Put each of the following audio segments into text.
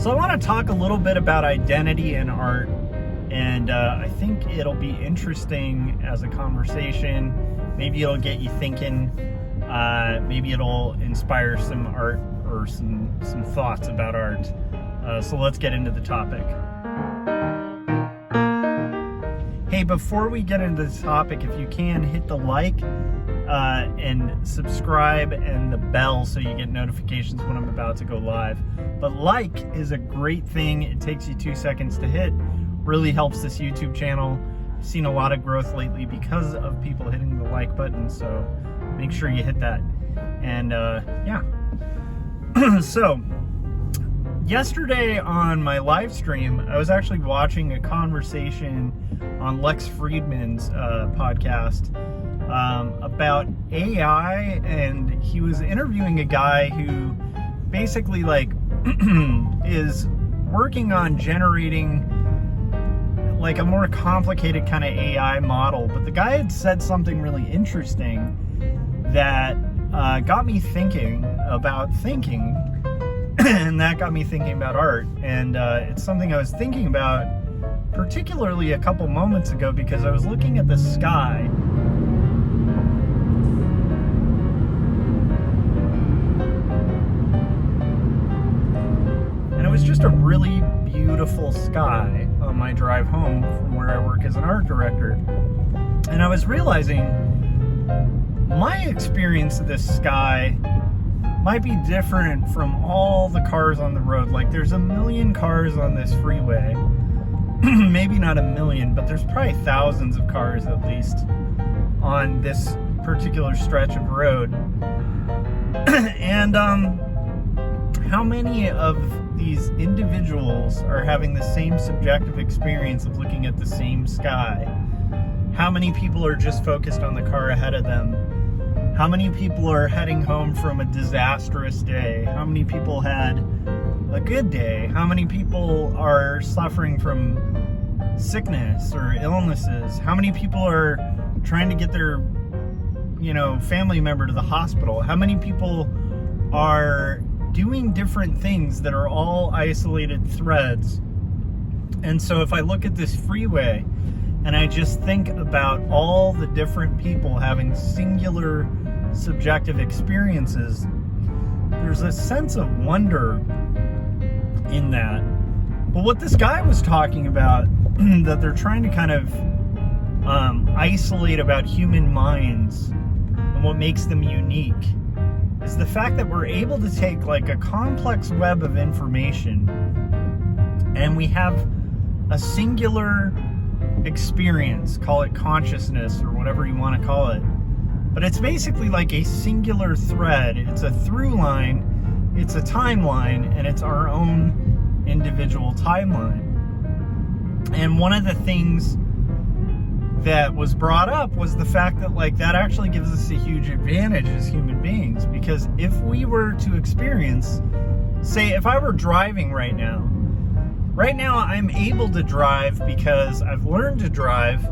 So I want to talk a little bit about identity and art, and I think it'll be interesting as a conversation. Maybe it'll get you thinking. Maybe it'll inspire some art or some thoughts about art. So let's get into the topic. Hey, before we get into the topic, if you can, hit the like and subscribe and the bell so you get notifications when I'm about to go live. But like is a great thing. It takes you 2 seconds to hit. Really helps this YouTube channel. I've seen a lot of growth lately because of people hitting the like button, so make sure you hit that. And yeah. So yesterday on my live stream, I was actually watching a conversation on Lex Friedman's podcast about AI, and he was interviewing a guy who basically is working on generating like a more complicated kind of AI model. But the guy had said something really interesting that got me thinking about thinking, and that got me thinking about art. And it's something I was thinking about particularly a couple moments ago because I was looking at the sky. And it was just a really beautiful sky on my drive home from where I work as an art director. And I was realizing my experience of this sky might be different from all the cars on the road. Like, there's a million cars on this freeway. Maybe not a million, but there's probably thousands of cars at least on this particular stretch of road. And how many of these individuals are having the same subjective experience of looking at the same sky? How many people are just focused on the car ahead of them? How many people are heading home from a disastrous day? How many people had a good day? How many people are suffering from sickness or illnesses? How many people are trying to get their, family member to the hospital? How many people are doing different things that are all isolated threads? And so if I look at this freeway and I just think about all the different people having singular subjective experiences, there's a sense of wonder in that. But what this guy was talking about, that they're trying to kind of isolate about human minds and what makes them unique, is the fact that we're able to take like a complex web of information and we have a singular experience, call it consciousness or whatever you want to call it. But it's basically like a singular thread. It's a through line, it's a timeline, and it's our own individual timeline. And one of the things that was brought up was the fact that that actually gives us a huge advantage as human beings, because if we were to experience, say if I were driving right now I'm able to drive because I've learned to drive.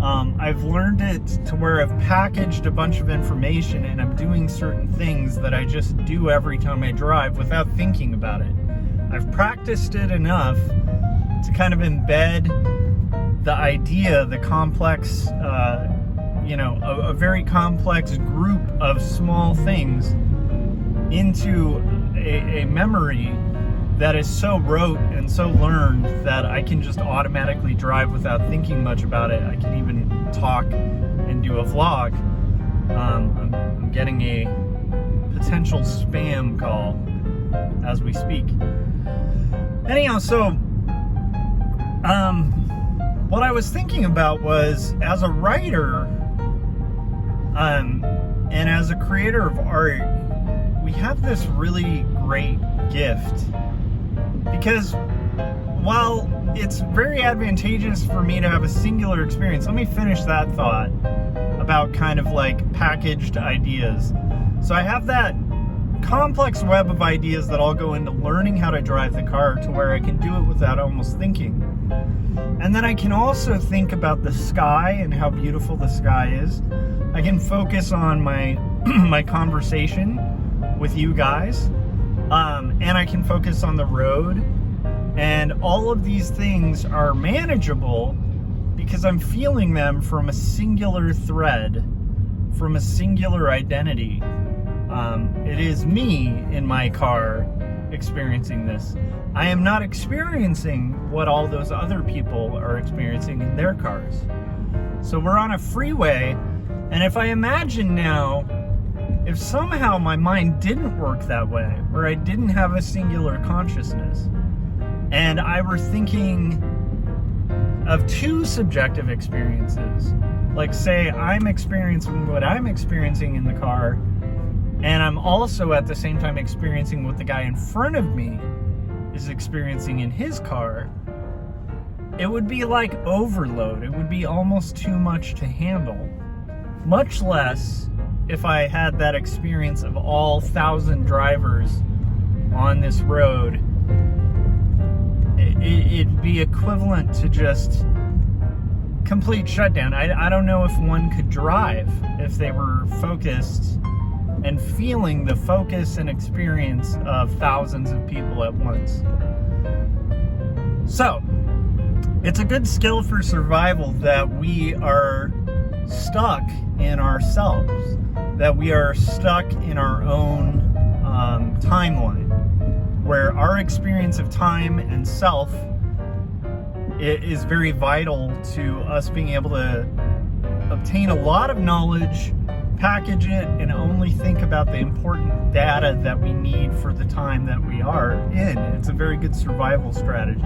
I've learned it to where I've packaged a bunch of information and I'm doing certain things that I just do every time I drive without thinking about it. I've practiced it enough to kind of embed the idea, the complex, a very complex group of small things into a memory that is so rote and so learned that I can just automatically drive without thinking much about it. I can even talk and do a vlog. I'm getting a potential spam call as we speak. Anyhow, so what I was thinking about was, as a writer and as a creator of art, we have this really great gift. Because while it's very advantageous for me to have a singular experience, let me finish that thought about kind of like packaged ideas. So I have that complex web of ideas that all go into learning how to drive the car to where I can do it without almost thinking. And then I can also think about the sky and how beautiful the sky is. I can focus on my my conversation with you guys. and I can focus on the road. And all of these things are manageable because I'm feeling them from a singular thread, from a singular identity. It is me in my car experiencing this. I am not experiencing what all those other people are experiencing in their cars. So we're on a freeway, and if I imagine now, if somehow my mind didn't work that way, where I didn't have a singular consciousness, and I were thinking of two subjective experiences, like say I'm experiencing what I'm experiencing in the car, and I'm also at the same time experiencing what the guy in front of me is experiencing in his car, it would be like overload. It would be almost too much to handle. Much less if I had that experience of all 1,000 drivers on this road. It'd be equivalent to just complete shutdown. I don't know if one could drive if they were focused and feeling the focus and experience of thousands of people at once. So, it's a good skill for survival that we are stuck in ourselves, that we are stuck in our own timeline, where our experience of time and self is very vital to us being able to obtain a lot of knowledge, package it, and only think about the important data that we need for the time that we are in. It's a very good survival strategy.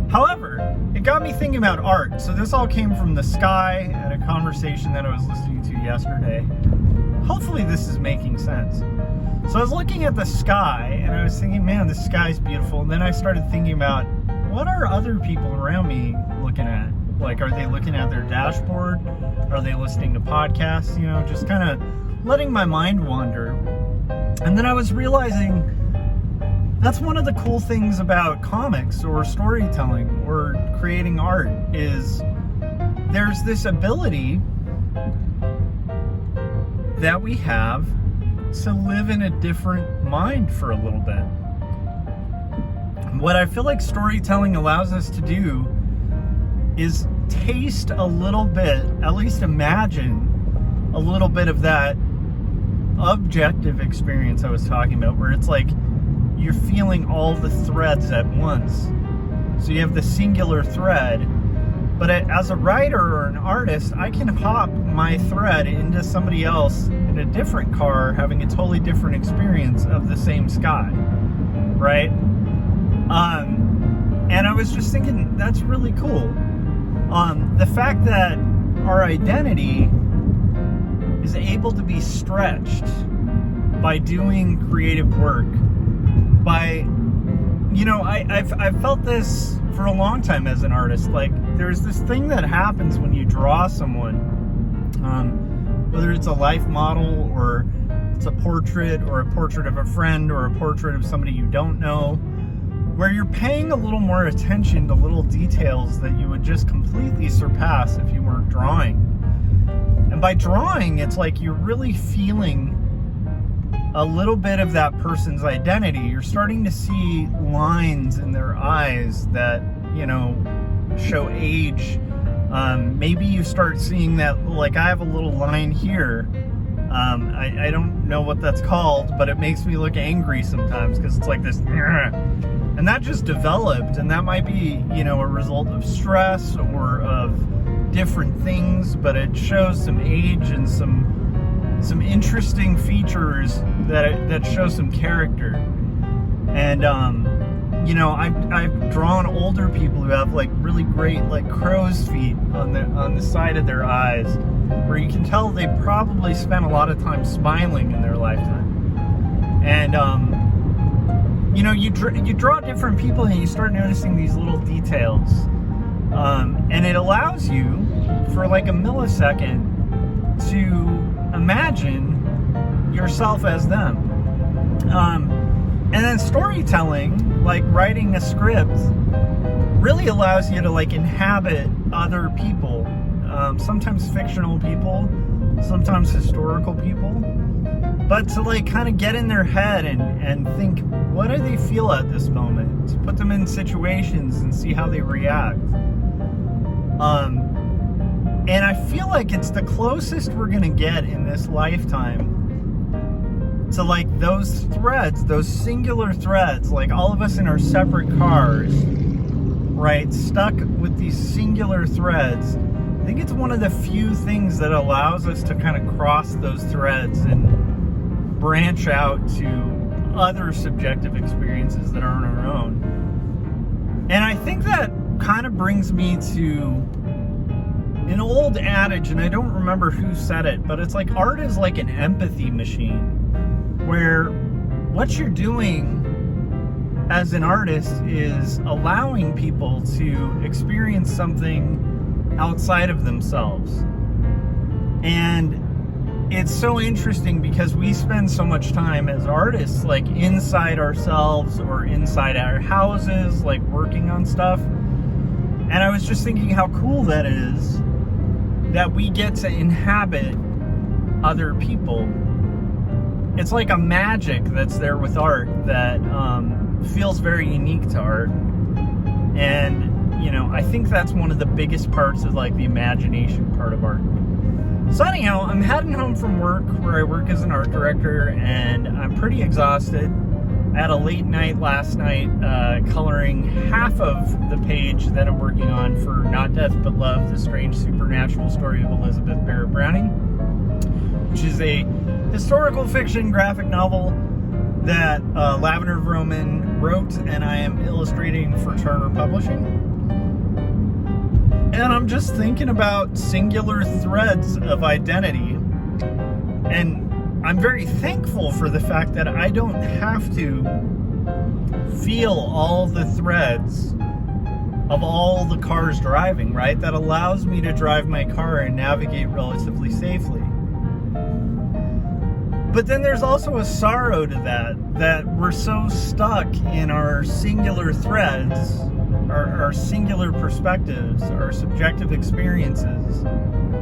However, it got me thinking about art. So this all came from the sky and a conversation that I was listening to yesterday. Hopefully this is making sense. So I was looking at the sky and I was thinking, man, the sky's beautiful. And then I started thinking about, what are other people around me looking at? Like, are they looking at their dashboard? Are they listening to podcasts? You know, just kind of letting my mind wander. And then I was realizing that's one of the cool things about comics or storytelling or creating art, is there's this ability that we have to live in a different mind for a little bit. What I feel like storytelling allows us to do is taste a little bit, at least imagine a little bit of that objective experience I was talking about, where it's like you're feeling all the threads at once. So you have the singular thread, but as a writer or an artist, I can hop my thread into somebody else in a different car having a totally different experience of the same sky, right? And I was just thinking, that's really cool. The fact that our identity is able to be stretched by doing creative work, by, you know, I've felt this for a long time as an artist. Like, there's this thing that happens when you draw someone, whether it's a life model or it's a portrait or a portrait of a friend or a portrait of somebody you don't know, where you're paying a little more attention to little details that you would just completely surpass if you weren't drawing. And by drawing, it's like you're really feeling a little bit of that person's identity. You're starting to see lines in their eyes that, you know, show age. Maybe you start seeing that, like I have a little line here. I don't know what that's called, but it makes me look angry sometimes because it's like this, and that just developed, and that might be, you know, a result of stress or of different things, but it shows some age and some interesting features that show some character. And you know, I've drawn older people who have like really great like crow's feet on the side of their eyes, where you can tell they probably spent a lot of time smiling in their lifetime. And you know, you draw different people and you start noticing these little details, and it allows you for like a millisecond to imagine yourself as them. And then storytelling, like writing a script, really allows you to like inhabit other people, sometimes fictional people, sometimes historical people. but to like kind of get in their head and think, what do they feel at this moment? To put them in situations and see how they react. And I feel like it's the closest we're gonna get in this lifetime to like those threads, those singular threads, like all of us in our separate cars, right? Stuck with these singular threads. I think it's one of the few things that allows us to kind of cross those threads and branch out to other subjective experiences that aren't our own. And I think that kind of brings me to an old adage, and I don't remember who said it, but it's like art is like an empathy machine, where what you're doing as an artist is allowing people to experience something outside of themselves. And it's so interesting because we spend so much time as artists like inside ourselves or inside our houses, like working on stuff. And I was just thinking how cool that is, that we get to inhabit other people. It's like a magic that's there with art that feels very unique to art. And, you know, I think that's one of the biggest parts of like the imagination part of art. So anyhow, I'm heading home from work where I work as an art director, and I'm pretty exhausted. I had a late night last night coloring half of the page that I'm working on for Not Death But Love, the strange supernatural story of Elizabeth Barrett Browning, which is a historical fiction graphic novel that Lavender Vroman wrote, and I am illustrating for Turner Publishing. And I'm just thinking about singular threads of identity, and I'm very thankful for the fact that I don't have to feel all the threads of all the cars driving, right? That allows me to drive my car and navigate relatively safely. But then there's also a sorrow to that we're so stuck in our singular threads, our singular perspectives, our subjective experiences,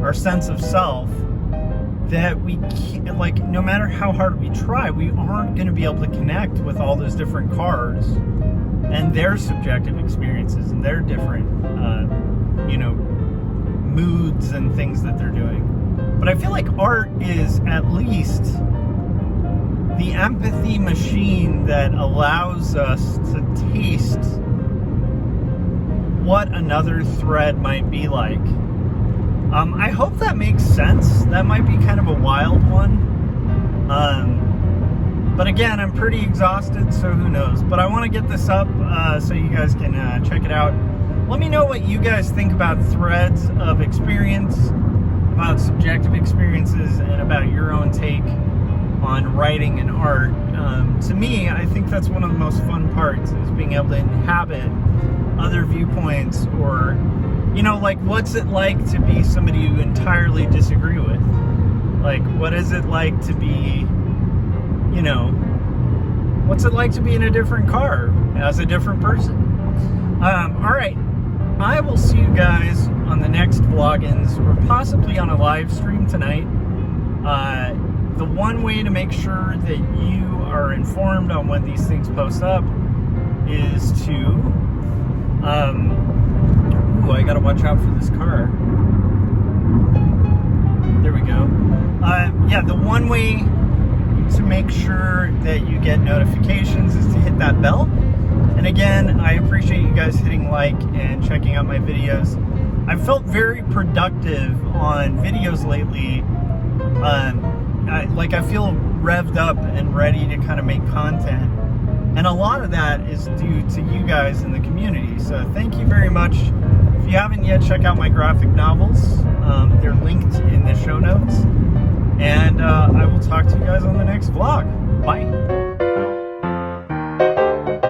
our sense of self, that we can't, like, no matter how hard we try, we aren't going to be able to connect with all those different cars and their subjective experiences and their different, moods and things that they're doing. But I feel like art is at least the empathy machine that allows us to taste what another thread might be like. I hope that makes sense. That might be kind of a wild one. But again, I'm pretty exhausted, so who knows. But I want to get this up so you guys can check it out. Let me know what you guys think about threads of experience, about subjective experiences, and about your own take on writing and art. To me, I think that's one of the most fun parts, is being able to inhabit other viewpoints, or like, what's it like to be somebody you entirely disagree with? Like, what is it like to be, what's it like to be in a different car as a different person? All right, I will see you guys on the next Vloggins, or possibly on a live stream tonight. The one way to make sure that you are informed on when these things post up is to, I gotta watch out for this car. There we go. The one way to make sure that you get notifications is to hit that bell. And again, I appreciate you guys hitting like and checking out my videos. I've felt very productive on videos lately. I feel revved up and ready to kind of make content. And a lot of that is due to you guys in the community. So thank you very much. If you haven't yet, check out my graphic novels. They're linked in the show notes. And I will talk to you guys on the next vlog. Bye.